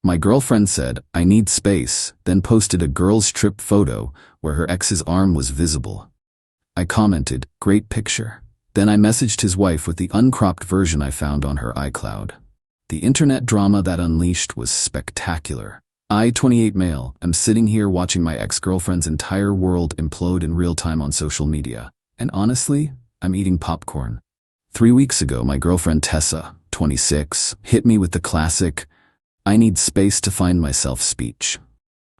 My girlfriend said, "I need space," then posted a girl's trip photo where her ex's arm was visible. I commented, "Great picture." Then I messaged his wife with the uncropped version I found on her iCloud. The internet drama that unleashed was spectacular. I, 28 male, am sitting here watching my ex-girlfriend's entire world implode in real time on social media. And honestly, I'm eating popcorn. 3 weeks ago, my girlfriend Tessa, 26, hit me with the classic, "I need space to find myself" speech.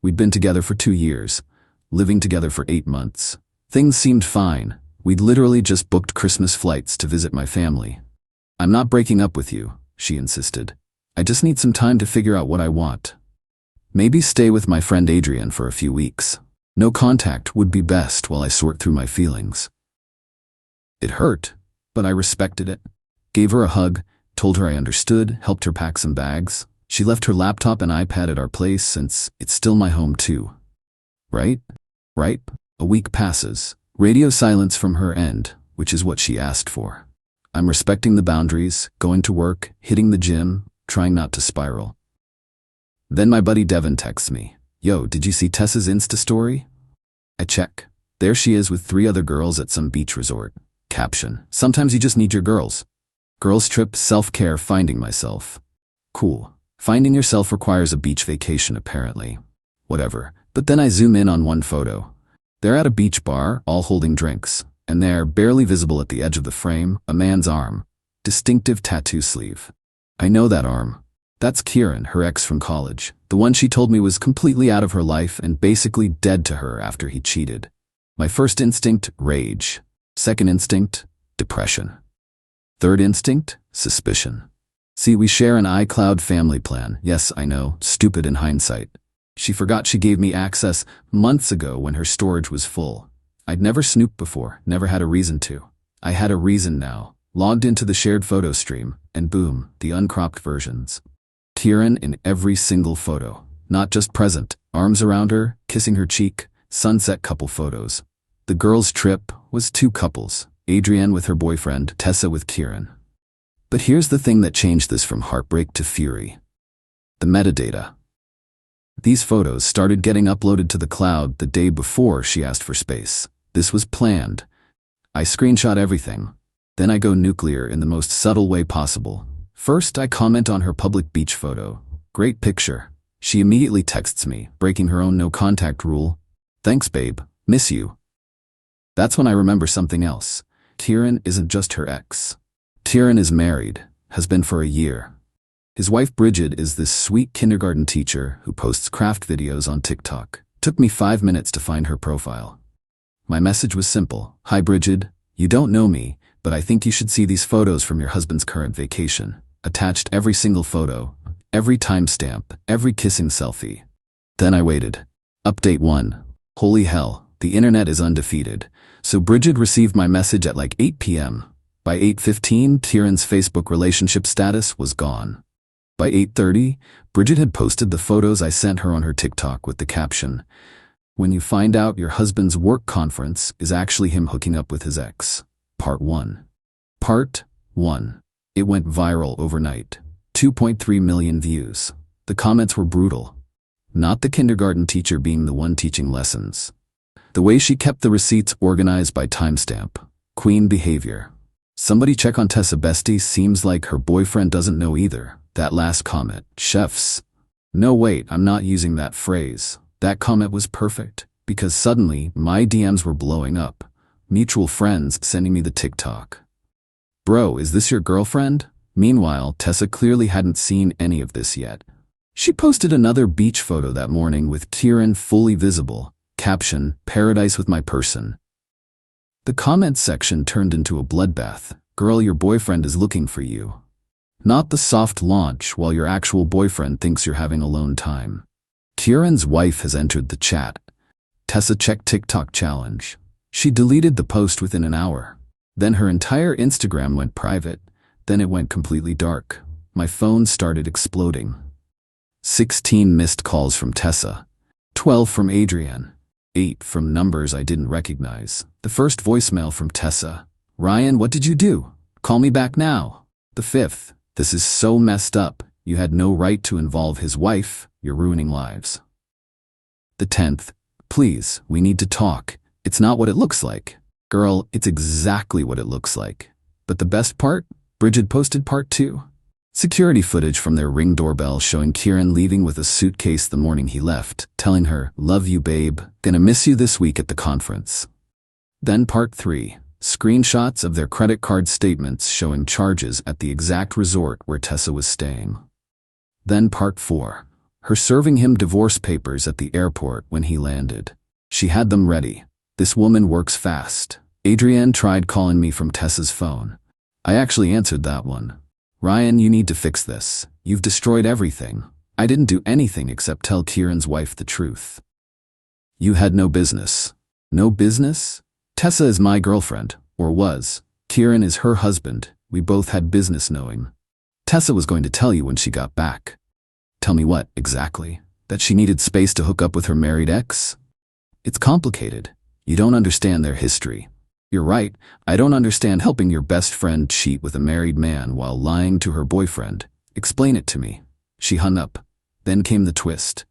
We'd been together for 2 years, living together for 8 months. Things seemed fine. We'd literally just booked Christmas flights to visit my family. "I'm not breaking up with you," she insisted. "I just need some time to figure out what I want. Maybe stay with my friend Adrian for a few weeks. No contact would be best while I sort through my feelings." It hurt, but I respected it. Gave her a hug, told her I understood, helped her pack some bags. She left her laptop and iPad at our place since it's still my home too. Right? A week passes. Radio silence from her end, which is what she asked for. I'm respecting the boundaries, going to work, hitting the gym, trying not to spiral. Then my buddy Devin texts me, "Yo, did you see Tessa's Insta story?" I check. There she is with 3 other girls at some beach resort. Caption, "Sometimes you just need your girls." Girls trip, self-care, finding myself. Cool. Finding yourself requires a beach vacation apparently. Whatever. But then I zoom in on one photo. They're at a beach bar, all holding drinks. And there, barely visible at the edge of the frame, a man's arm. Distinctive tattoo sleeve. I know that arm. That's Kieran, her ex from college. The one she told me was completely out of her life and basically dead to her after he cheated. My first instinct, rage. Second instinct, depression. Third instinct, suspicion. See, we share an iCloud family plan. Yes, I know, stupid in hindsight. She forgot she gave me access months ago when her storage was full. I'd never snooped before, never had a reason to. I had a reason now. Logged into the shared photo stream, and boom, the uncropped versions. Kieran in every single photo. Not just present, arms around her, kissing her cheek, sunset couple photos. The girls' trip was 2 couples, Adrienne with her boyfriend, Tessa with Kieran. But here's the thing that changed this from heartbreak to fury. The metadata. These photos started getting uploaded to the cloud the day before she asked for space. This was planned. I screenshot everything. Then I go nuclear in the most subtle way possible. First, I comment on her public beach photo. "Great picture." She immediately texts me, breaking her own no-contact rule. "Thanks, babe. Miss you." That's when I remember something else. Kieran isn't just her ex. Kieran is married, has been for a year. His wife Bridget is this sweet kindergarten teacher who posts craft videos on TikTok. Took me 5 minutes to find her profile. My message was simple. "Hi Bridget, you don't know me, but I think you should see these photos from your husband's current vacation." Attached every single photo, every timestamp, every kissing selfie. Then I waited. Update 1. Holy hell, the internet is undefeated. So Bridget received my message at like 8 p.m. By 8:15, Kieran's Facebook relationship status was gone. By 8:30, Bridget had posted the photos I sent her on her TikTok with the caption, "When you find out your husband's work conference is actually him hooking up with his ex." Part 1. Part 1. It went viral overnight. 2.3 million views. The comments were brutal. Not the kindergarten teacher being the one teaching lessons. The way she kept the receipts organized by timestamp. Queen behavior. "Somebody check on Tessa bestie, seems like her boyfriend doesn't know either." That last comment. Chefs. No wait, I'm not using that phrase. That comment was perfect, because suddenly my DMs were blowing up. Mutual friends sending me the TikTok. "Bro, is this your girlfriend?" Meanwhile, Tessa clearly hadn't seen any of this yet. She posted another beach photo that morning with Kieran fully visible. Caption, "Paradise with my person." The comments section turned into a bloodbath. "Girl, your boyfriend is looking for you." Not the soft launch while your actual boyfriend thinks you're having alone time. Kieran's wife has entered the chat. Tessa checked TikTok challenge. She deleted the post within an hour. Then her entire Instagram went private. Then it went completely dark. My phone started exploding. 16 missed calls from Tessa. 12 from Adrienne. 8 from numbers I didn't recognize. The first voicemail from Tessa. "Ryan, what did you do? Call me back now." The 5th. "This is so messed up. You had no right to involve his wife. You're ruining lives. The 10th. Please, we need to talk. It's not what it looks like. Girl, it's exactly what it looks like. But the best part? Bridget posted part 2. Security footage from their Ring doorbell showing Kieran leaving with a suitcase the morning he left, telling her, "Love you, babe. Gonna miss you this week at the conference." Then part 3. Screenshots of their credit card statements showing charges at the exact resort where Tessa was staying. Then part 4. Her serving him divorce papers at the airport when he landed. She had them ready. This woman works fast. Adrienne tried calling me from Tessa's phone. I actually answered that one. "Ryan, you need to fix this. You've destroyed everything. I didn't do anything except tell Kieran's wife the truth." "You had no business." "No business? Tessa is my girlfriend, or was. Kieran is her husband. We both had business knowing. Tessa was going to tell you when she got back." "Tell me what, exactly? That she needed space to hook up with her married ex?" "It's complicated. You don't understand their history." "You're right. I don't understand helping your best friend cheat with a married man while lying to her boyfriend. Explain it to me." She hung up. Then came the twist.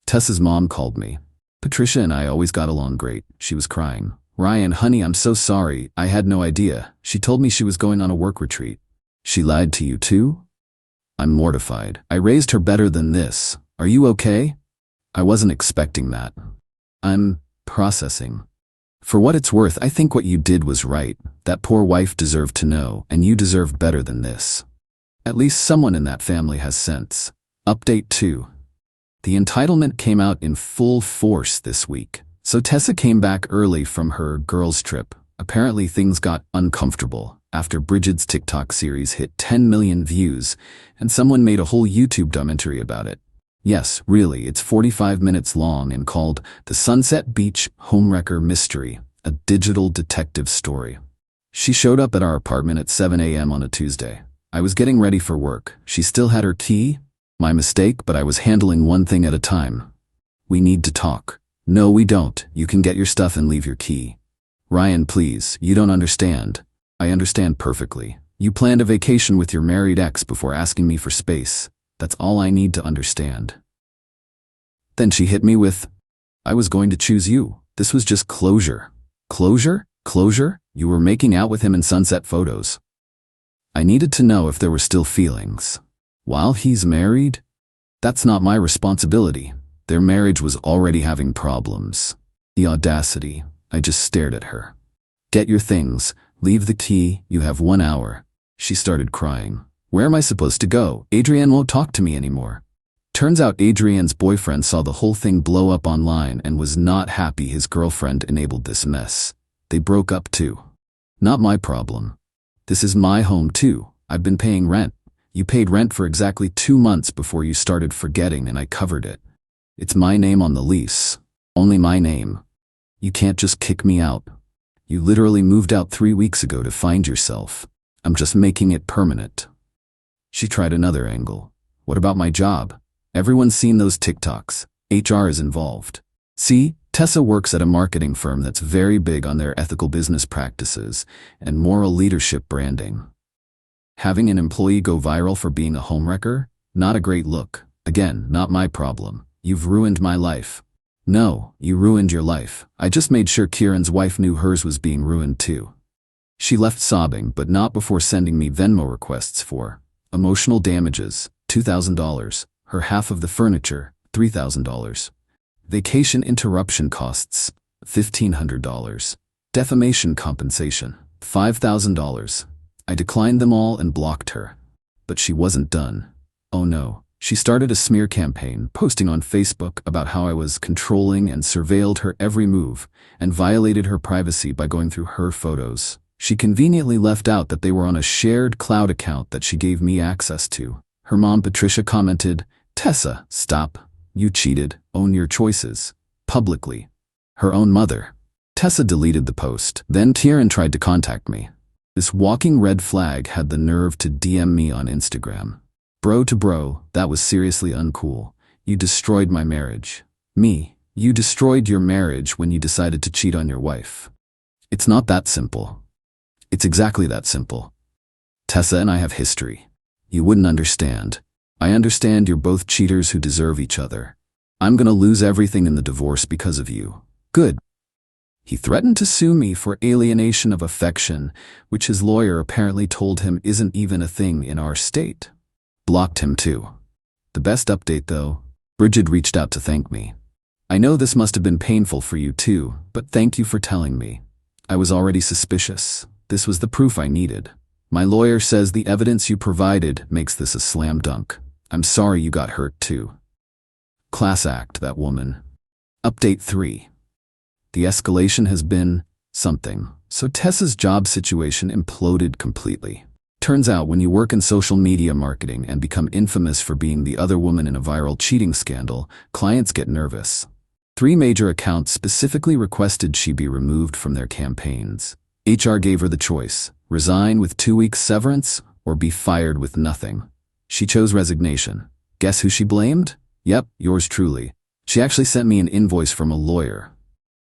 Tessa's mom called me. "Patricia and I always got along great." She was crying. "Ryan, honey, I'm so sorry. I had no idea. She told me she was going on a work retreat." "She lied to you too?" I'm mortified. "I raised her better than this. Are you okay?" "I wasn't expecting that." "I'm processing." "For what it's worth, I think what you did was right. That poor wife deserved to know, and you deserved better than this. At least someone in that family has sense." Update 2. The entitlement came out in full force this week. So Tessa came back early from her girls' trip. Apparently things got uncomfortable after Bridget's TikTok series hit 10 million views, and someone made a whole YouTube documentary about it. Yes, really, it's 45 minutes long and called The Sunset Beach Homewrecker Mystery, a digital detective story. She showed up at our apartment at 7 a.m. on a Tuesday. I was getting ready for work. She still had her key. My mistake, but I was handling one thing at a time. "We need to talk." "No, we don't. You can get your stuff and leave your key." "Ryan, please, you don't understand." "I understand perfectly. You planned a vacation with your married ex before asking me for space. That's all I need to understand." Then she hit me with, "I was going to choose you. This was just closure." "Closure? Closure? You were making out with him in sunset photos." I needed to know if there were still feelings. "While he's married?" "That's not my responsibility. Their marriage was already having problems." The audacity. I just stared at her. "Get your things. Leave the key. You have 1 hour." She started crying. "Where am I supposed to go? Adrienne won't talk to me anymore." Turns out Adrienne's boyfriend saw the whole thing blow up online and was not happy his girlfriend enabled this mess. They broke up too. Not my problem. This is my home too. I've been paying rent. You paid rent for exactly 2 months before you started forgetting, and I covered it. It's my name on the lease. Only my name. You can't just kick me out. You literally moved out 3 weeks ago to find yourself. I'm just making it permanent." She tried another angle. "What about my job? Everyone's seen those TikToks. HR is involved. See, Tessa works at a marketing firm that's very big on their ethical business practices and moral leadership branding. Having an employee go viral for being a homewrecker? Not a great look. Again, not my problem. You've ruined my life." "No, you ruined your life. I just made sure Kieran's wife knew hers was being ruined too." She left sobbing, but not before sending me Venmo requests for emotional damages, $2,000, her half of the furniture, $3,000, vacation interruption costs, $1,500, defamation compensation, $5,000. I declined them all and blocked her. But she wasn't done. Oh no. She started a smear campaign, posting on Facebook about how I was controlling and surveilled her every move and violated her privacy by going through her photos. She conveniently left out that they were on a shared cloud account that she gave me access to. Her mom, Patricia, commented, "Tessa, stop. You cheated. Own your choices." Publicly. Her own mother. Tessa deleted the post. Then Kieran tried to contact me. This walking red flag had the nerve to DM me on Instagram. "Bro to bro, that was seriously uncool. You destroyed my marriage." Me, "You destroyed your marriage when you decided to cheat on your wife." It's not that simple. It's exactly that simple. Tessa and I have history. You wouldn't understand. I understand you're both cheaters who deserve each other. I'm gonna lose everything in the divorce because of you. Good. He threatened to sue me for alienation of affection, which his lawyer apparently told him isn't even a thing in our state. Blocked him too. The best update though, Bridget reached out to thank me. I know this must have been painful for you too, but thank you for telling me. I was already suspicious. This was the proof I needed. My lawyer says the evidence you provided makes this a slam dunk. I'm sorry you got hurt too. Class act, that woman. Update 3. The escalation has been something. So Tessa's job situation imploded completely. Turns out when you work in social media marketing and become infamous for being the other woman in a viral cheating scandal, clients get nervous. 3 major accounts specifically requested she be removed from their campaigns. HR gave her the choice: resign with 2 weeks severance or be fired with nothing. She chose resignation. Guess who she blamed? Yep, yours truly. She actually sent me an invoice from a lawyer.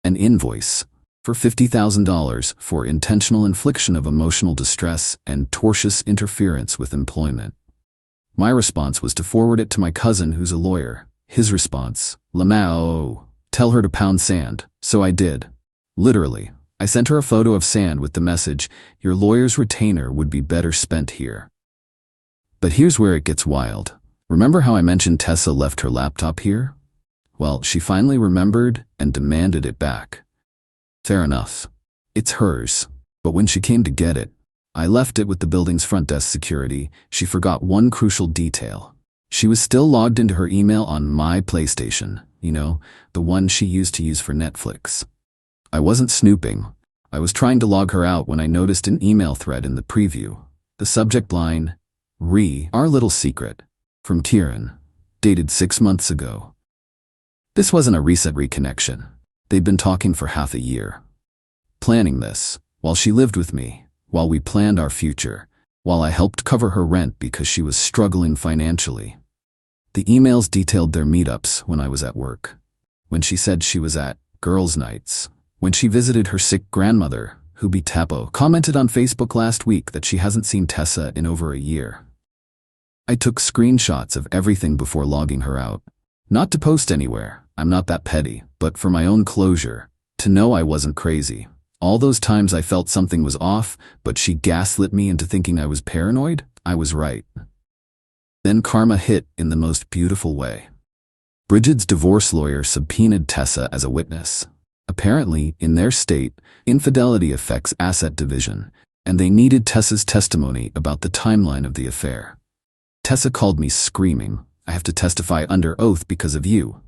An invoice for $50,000 for intentional infliction of emotional distress and tortious interference with employment. My response was to forward it to my cousin who's a lawyer. His response: Lamau, tell her to pound sand. So I did. Literally, I sent her a photo of sand with the message, your lawyer's retainer would be better spent here. But here's where it gets wild. Remember how I mentioned Tessa left her laptop here? Well, she finally remembered and demanded it back. Fair enough. It's hers. But when she came to get it, I left it with the building's front desk security. She forgot one crucial detail. She was still logged into her email on my PlayStation, the one she used to use for Netflix. I wasn't snooping. I was trying to log her out when I noticed an email thread in the preview. The subject line, Our little secret, from Kieran, dated 6 months ago. This wasn't a recent reconnection. They'd been talking for half a year. Planning this, while she lived with me, while we planned our future, while I helped cover her rent because she was struggling financially. The emails detailed their meetups when I was at work, when she said she was at girls' nights, when she visited her sick grandmother, who Tapo commented on Facebook last week that she hasn't seen Tessa in over a year. I took screenshots of everything before logging her out. Not to post anywhere, I'm not that petty, but for my own closure, to know I wasn't crazy. All those times I felt something was off, but she gaslit me into thinking I was paranoid, I was right. Then karma hit in the most beautiful way. Bridget's divorce lawyer subpoenaed Tessa as a witness. Apparently, in their state, infidelity affects asset division, and they needed Tessa's testimony about the timeline of the affair. Tessa called me screaming, I have to testify under oath because of you.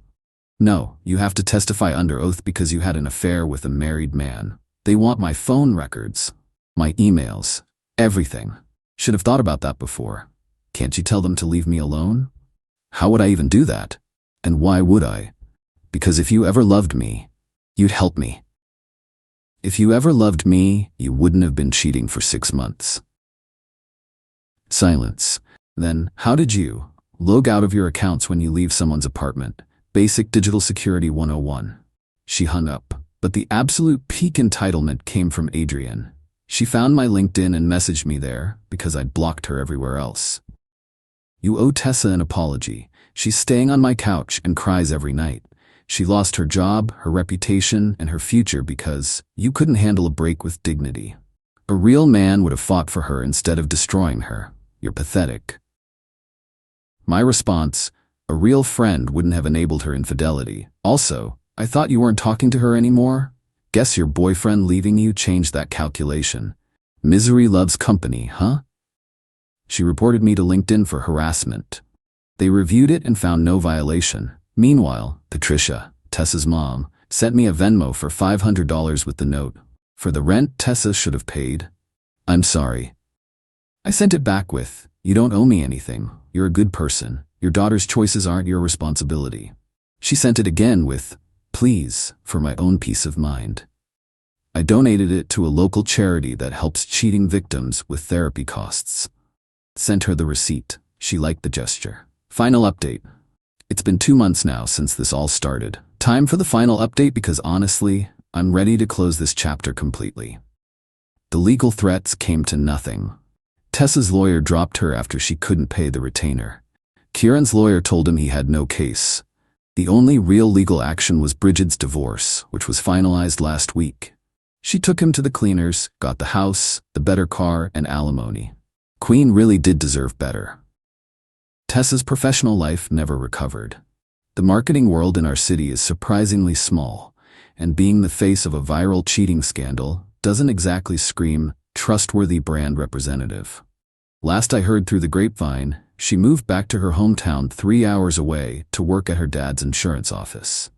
No, you have to testify under oath because you had an affair with a married man. They want my phone records, my emails, everything. Should have thought about that before. Can't you tell them to leave me alone? How would I even do that? And why would I? Because if you ever loved me, you'd help me. If you ever loved me, you wouldn't have been cheating for 6 months. Silence. Then, how did you log out of your accounts when you leave someone's apartment? Basic Digital Security 101. She hung up, but the absolute peak entitlement came from Adrienne. She found my LinkedIn and messaged me there because I'd blocked her everywhere else. You owe Tessa an apology. She's staying on my couch and cries every night. She lost her job, her reputation, and her future because you couldn't handle a break with dignity. A real man would have fought for her instead of destroying her. You're pathetic. My response, a real friend wouldn't have enabled her infidelity. Also, I thought you weren't talking to her anymore? Guess your boyfriend leaving you changed that calculation. Misery loves company, huh? She reported me to LinkedIn for harassment. They reviewed it and found no violation. Meanwhile, Patricia, Tessa's mom, sent me a Venmo for $500 with the note. For the rent Tessa should have paid. I'm sorry. I sent it back with, you don't owe me anything. You're a good person. Your daughter's choices aren't your responsibility. She sent it again with, please, for my own peace of mind. I donated it to a local charity that helps cheating victims with therapy costs. Sent her the receipt. She liked the gesture. Final update. It's been 2 months now since this all started. Time for the final update because honestly, I'm ready to close this chapter completely. The legal threats came to nothing. Tessa's lawyer dropped her after she couldn't pay the retainer. Kieran's lawyer told him he had no case. The only real legal action was Bridget's divorce, which was finalized last week. She took him to the cleaners, got the house, the better car, and alimony. Queen really did deserve better. Tessa's professional life never recovered. The marketing world in our city is surprisingly small, and being the face of a viral cheating scandal doesn't exactly scream trustworthy brand representative. Last I heard through the grapevine, she moved back to her hometown 3 hours away to work at her dad's insurance office.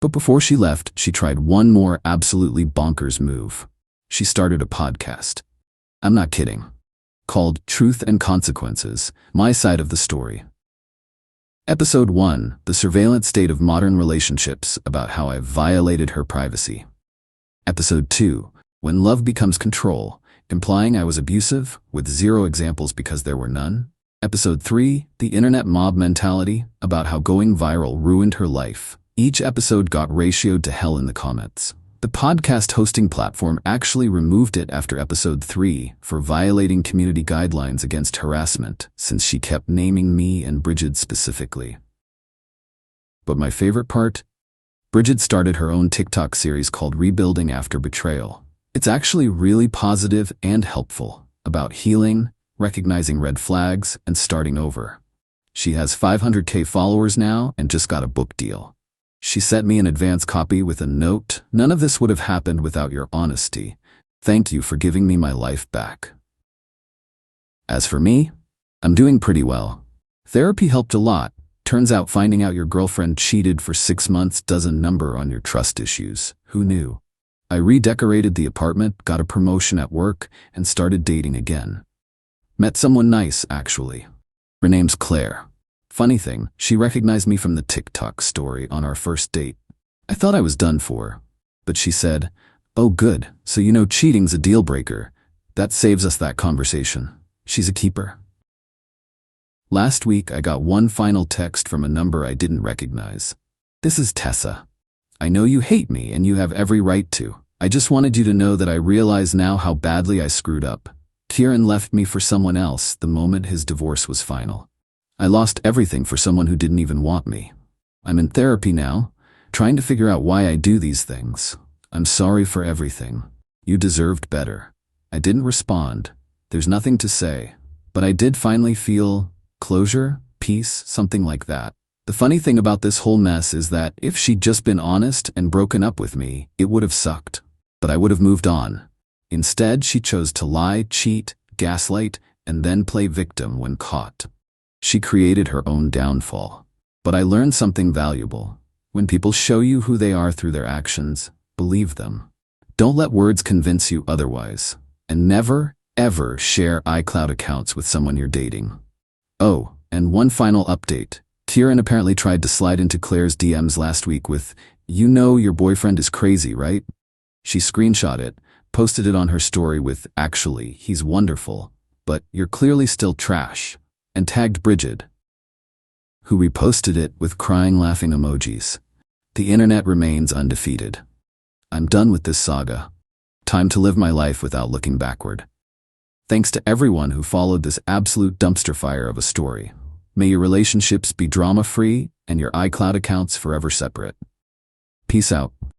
But before she left, she tried one more absolutely bonkers move. She started a podcast. I'm not kidding. Called Truth and Consequences, My Side of the Story. Episode 1, The Surveillance State of Modern Relationships, about how I violated her privacy. Episode 2, When Love Becomes Control, implying I was abusive, with 0 examples because there were none. Episode 3, The Internet Mob Mentality, about how going viral ruined her life. Each episode got ratioed to hell in the comments. The podcast hosting platform actually removed it after episode 3 for violating community guidelines against harassment, since she kept naming me and Bridget specifically. But my favorite part? Bridget started her own TikTok series called Rebuilding After Betrayal. It's actually really positive and helpful, about healing, recognizing red flags, and starting over. She has 500K followers now and just got a book deal. She sent me an advance copy with a note, "None of this would have happened without your honesty. Thank you for giving me my life back." As for me, I'm doing pretty well. Therapy helped a lot. Turns out finding out your girlfriend cheated for 6 months does a number on your trust issues. Who knew? I redecorated the apartment, got a promotion at work, and started dating again. Met someone nice, actually. Her name's Claire. Funny thing, she recognized me from the TikTok story on our first date. I thought I was done for, but she said, "Oh good, so you know cheating's a deal breaker. That saves us that conversation." She's a keeper. Last week I got one final text from a number I didn't recognize. "This is Tessa. I know you hate me and you have every right to. I just wanted you to know that I realize now how badly I screwed up. Kieran left me for someone else the moment his divorce was final. I lost everything for someone who didn't even want me. I'm in therapy now, trying to figure out why I do these things. I'm sorry for everything. You deserved better." I didn't respond. There's nothing to say. But I did finally feel closure, peace, something like that. The funny thing about this whole mess is that if she'd just been honest and broken up with me, it would have sucked. But I would have moved on. Instead, she chose to lie, cheat, gaslight, and then play victim when caught. She created her own downfall. But I learned something valuable. When people show you who they are through their actions, believe them. Don't let words convince you otherwise. And never, ever share iCloud accounts with someone you're dating. Oh, and one final update. Kieran apparently tried to slide into Claire's DMs last week with, "You know your boyfriend is crazy, right?" She screenshot it, posted it on her story with, "Actually, he's wonderful, but you're clearly still trash," and tagged Bridget, who reposted it with crying laughing emojis. The internet remains undefeated. I'm done with this saga. Time to live my life without looking backward. Thanks to everyone who followed this absolute dumpster fire of a story. May your relationships be drama-free and your iCloud accounts forever separate. Peace out.